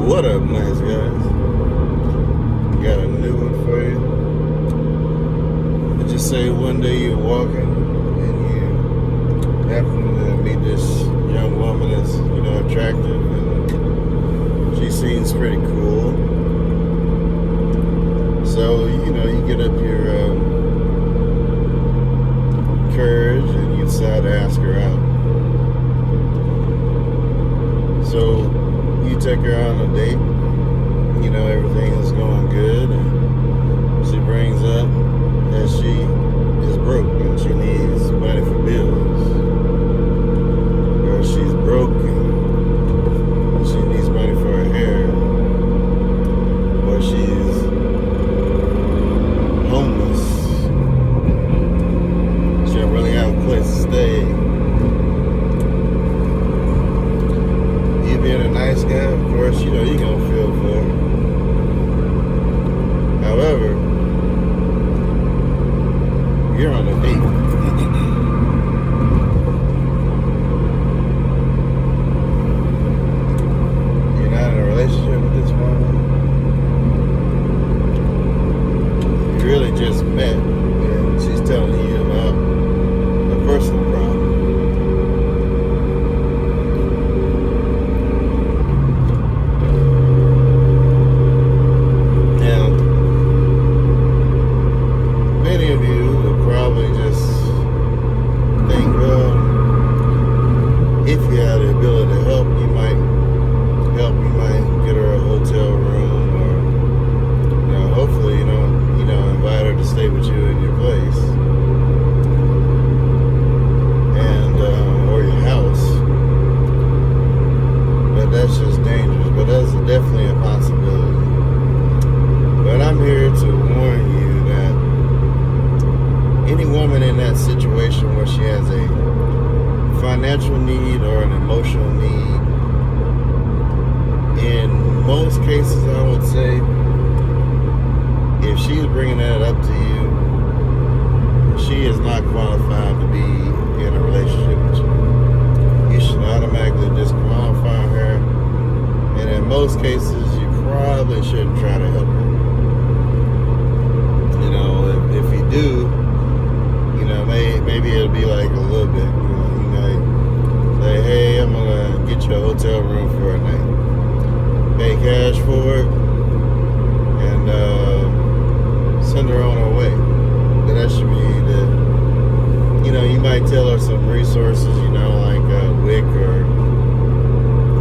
What up, nice guys? Got a new one for you. Let's just say one day you're walking and you happen to meet this young woman that's, attractive, and she seems pretty cool. So, you get up your courage and you decide to ask her out. So, you take her out on a date, everything is going good, and she brings up that she is broke and she needs money for bills, or she's broke and she needs money for her hair, or she's homeless, she don't really have a place to stay. Being a nice guy, of course, you're gonna feel for her. However, you're on a date. You're not in a relationship with this woman. You really just met, and she's telling you about a personal problem. If you have the ability to help, you might get her a hotel room, or hopefully invite her to stay with you in your place, and or your house. But that's just dangerous. But that's definitely a possibility. But I'm here to warn you that any woman in that situation where she has a financial need or an emotional need, in most cases, I would say, if she's bringing that up to you, she is not qualified to be in a relationship with you. You should automatically disqualify her, and in most cases, you probably shouldn't try to help her. If you do, maybe it'll be like a little bit. Say, hey, I'm gonna get you a hotel room for a night. Pay cash for it, and send her on her way. But that should be you might tell her some resources, like WIC, or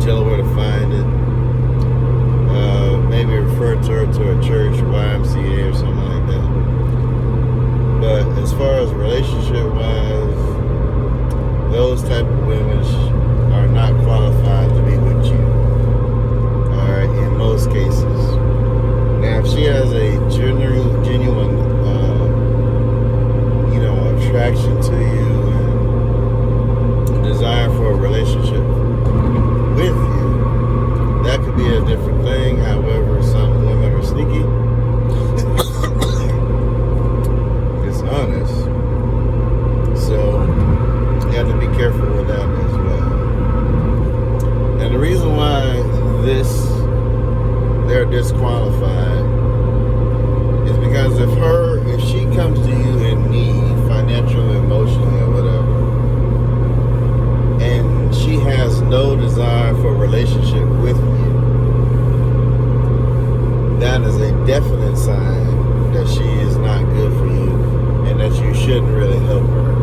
tell her where to find it. Maybe refer to her to a church, YMCA, or something like that. But as far as relationship-wise, those type of women are not qualified to be with you. Alright, in most cases. Now, if she has a genuine attraction to you and a desire for a relationship with you, that could be a different thing. However, some women are sneaky, dishonest. So, you have to be careful with that as well. And the reason why they're disqualified is because if she comes to you in need, financially, emotionally, or whatever, and she has no desire for a relationship with you, that is a definite sign that she is not good for you and that you shouldn't really help her.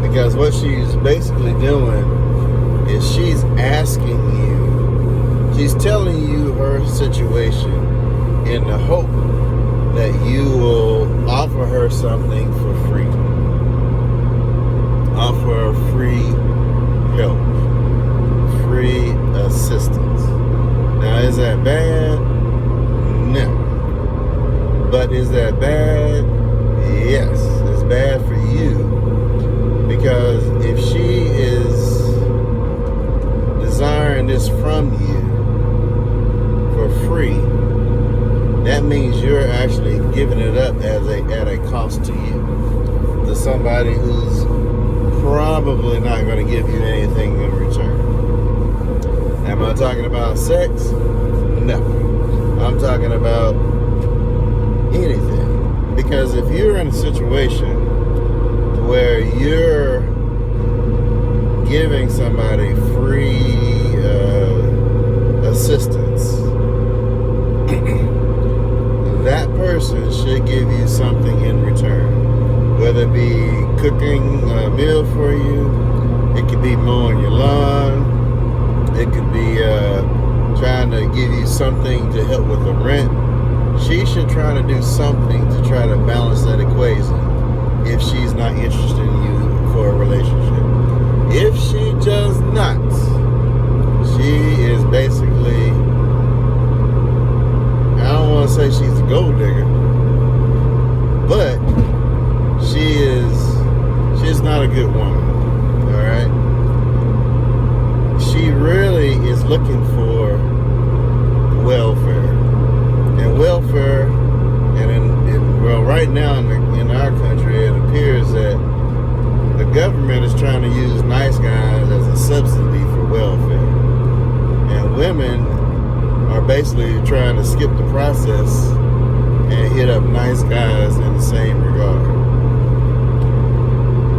Because what she's basically doing is she's asking you, she's telling you her situation in the hope that you will offer her something for free. Offer her free help, free assistance. Now, is that bad? No. But is that bad? Yes. It's bad for you. Because if she is desiring this from you for free, that means you're actually giving it up at a cost to you, to somebody who's probably not going to give you anything in return. Am I I talking about sex? No. I'm talking about anything. Because if you're in a situation where you're giving somebody free assistance, that person should give you something in return. Whether it be cooking a meal for you, it could be mowing your lawn, it could be trying to give you something to help with the rent. She should try to do something to try to balance that equation if she's not interested in you for a relationship. If she does not, she is basically, I don't want to say she's a gold digger, but she's not a good woman, all right? She really is looking for welfare. And welfare, well, right now in our country, it appears that the government is trying to use nice guys as a subsidy for welfare. And women are basically trying to skip the process and hit up nice guys in the same regard.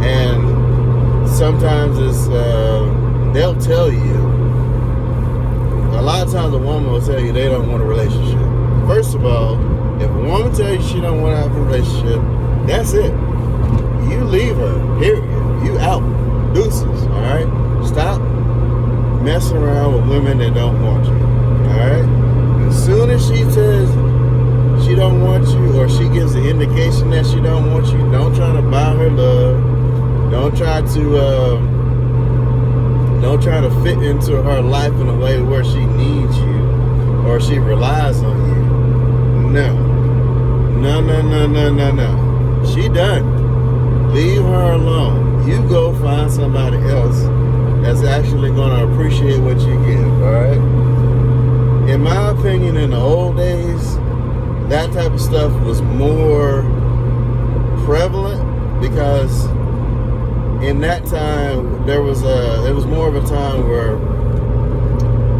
And sometimes it's, they'll tell you, a lot of times a woman will tell you they don't want a relationship. First of all, if a woman tells you she don't want to have a relationship, that's it. You leave her, period. You out. Deuces, all right? Stop messing around with women that don't want you, all right? As soon as she says she don't want you, or she gives the indication that she don't want you, don't try to buy her love. Don't try to fit into her life in a way where she needs you or she relies on you. No. She done. Leave her alone. You go find somebody else that's actually going to appreciate what you give, all right? In my opinion, in the old days, that type of stuff was more prevalent because in that time, it was more of a time where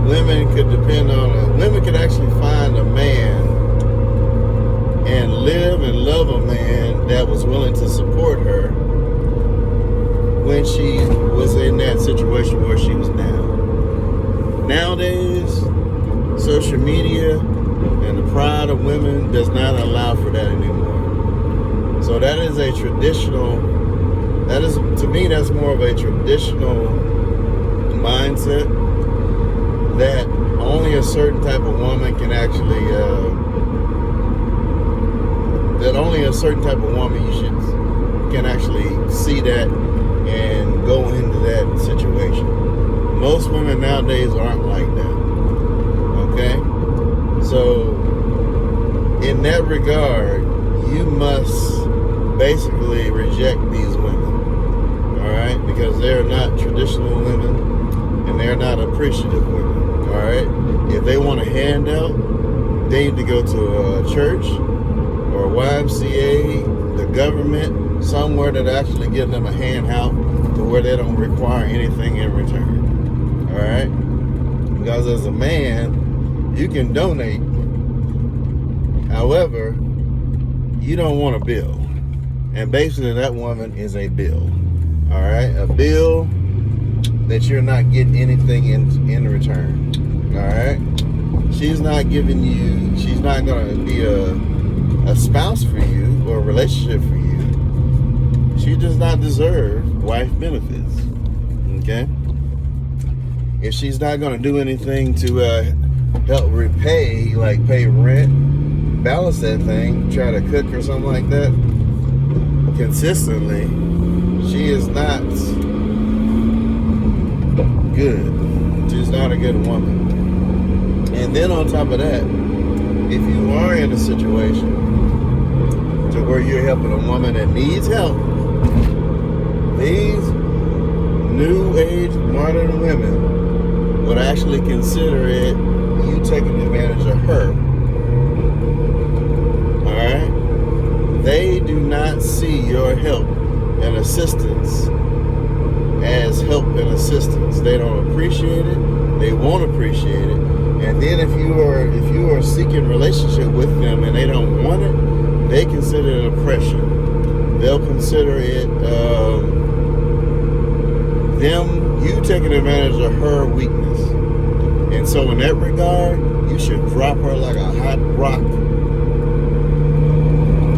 women could actually find a man and live and love a man that was willing to support her when she was in that situation where she was now. Nowadays, social media and the pride of women does not allow for that anymore. So that is a traditional, to me, that's more of a traditional mindset that only a certain type of woman can actually, can actually see that and go into that situation. Most women nowadays aren't like that. Okay? So, in that regard, you must basically reject these women. Alright? Because they're not traditional women and they're not appreciative women. Alright? If they want a handout, they need to go to a church or a YMCA, the government, somewhere that actually gives them a handout to where they don't require anything in return. Alright? Because as a man, you can donate. However, you don't want a bill. And basically that woman is a bill. Alright? A bill that you're not getting anything in return. Alright? She's not giving you, she's not going to be a spouse for you or a relationship for you. She does not deserve wife benefits. Okay? If she's not going to do anything to help repay, like pay rent, balance that thing, try to cook or something like that consistently, she is not good. She's not a good woman. And then on top of that, if you are in a situation to where you're helping a woman that needs help, these new age modern women would actually consider it you taking advantage of her. Alright? They do not see your help and assistance as help and assistance. They don't appreciate it. They won't appreciate it. And then if you are seeking relationship with them and they don't want it, they consider it oppression. They'll consider it you taking advantage of her weakness. And so in that regard, you should drop her like a hot rock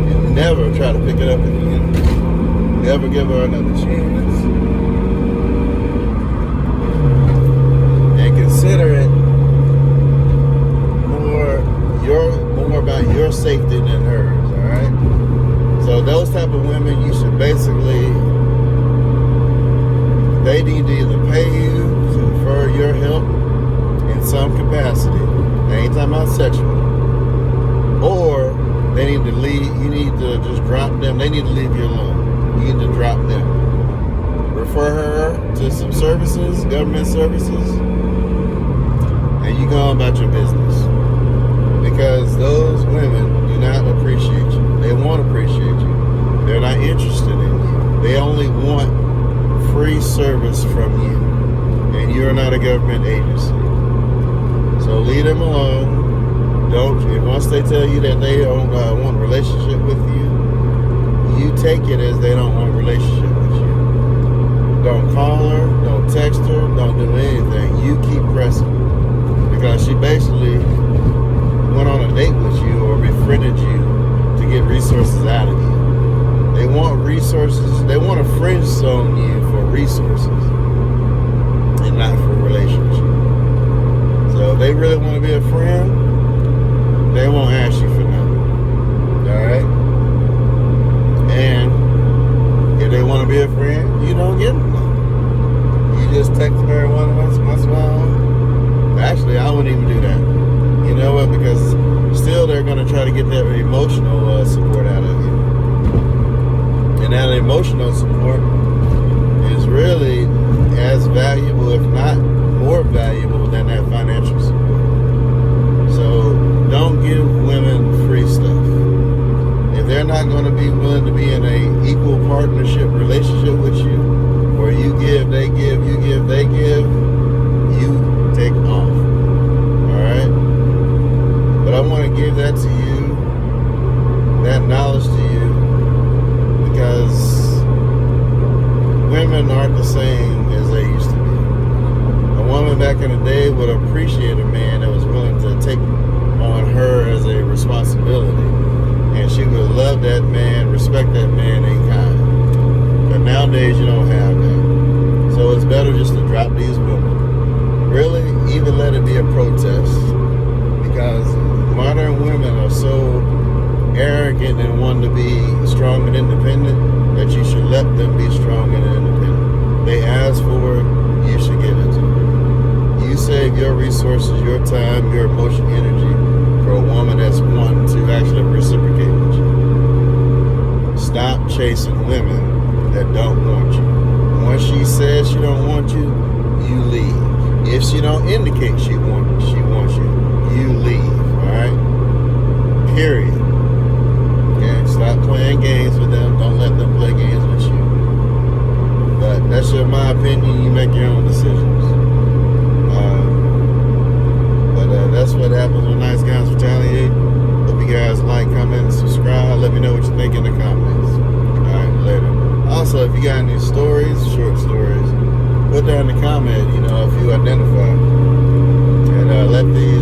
and never try to pick it up again. Never give her another chance. And consider it more about your safety than hers, all right? So those type of women, you should basically, they need to either pay you for your help in some capacity. They ain't talking about sexual. Or they need to leave, you need to just drop them. They need to leave you alone. You need to drop them. Refer her to some services, government services, and you go on about your business. Because those women do not appreciate you. They won't appreciate you. They're not interested in you. They only want free service from you. And you're not a government agency. So leave them alone. Once they tell you that they don't want a relationship with you, you take it as they don't want a relationship with you. Don't call her, don't text her, don't do anything. You keep pressing. Because she basically went on a date with you or befriended you to get resources out of you. They want resources. They want to friend zone you for resources and not for a relationship. So if they really want to be a friend, they won't ask you for nothing. All right? And if they want to be a friend, you don't give them nothing. You just text them every once in a while. Actually, I wouldn't even do that. You know what? Because still they're going to try to get that emotional support out of you. And that emotional support is really as valuable, if not more valuable, than that financial support. So don't give women free stuff. If they're not going to be willing to be in a equal partnership relationship with you, where you give, they give, you give, they give, you take off. Alright? But I want to give that to you, that knowledge to you, because women aren't the same as they used to be. A woman back in the day would appreciate a man that was willing to take on her as a responsibility. And she would love that man, respect that man in kind. But nowadays you don't have that. So it's better just to drop these women. Really, even let it be a protest. Because modern women are so arrogant and want to be strong and independent that you should let them be strong and independent. They ask for it, you should give it to them. You save your resources, your time, your emotional energy for a woman that's wanting to actually reciprocate with you. Stop chasing women that don't want you. Once she says she don't want you, you leave. If she don't indicate she wants you, you leave. Alright? Period. Okay? Stop playing games with them. Don't let them play games with you. But that's my opinion. You make your own decisions. That's what happens when nice guys retaliate. Hope you guys like, comment, and subscribe. Let me know what you think in the comments. Alright, later. Also, if you got any stories, short stories, put down in the comment, if you identify. And let the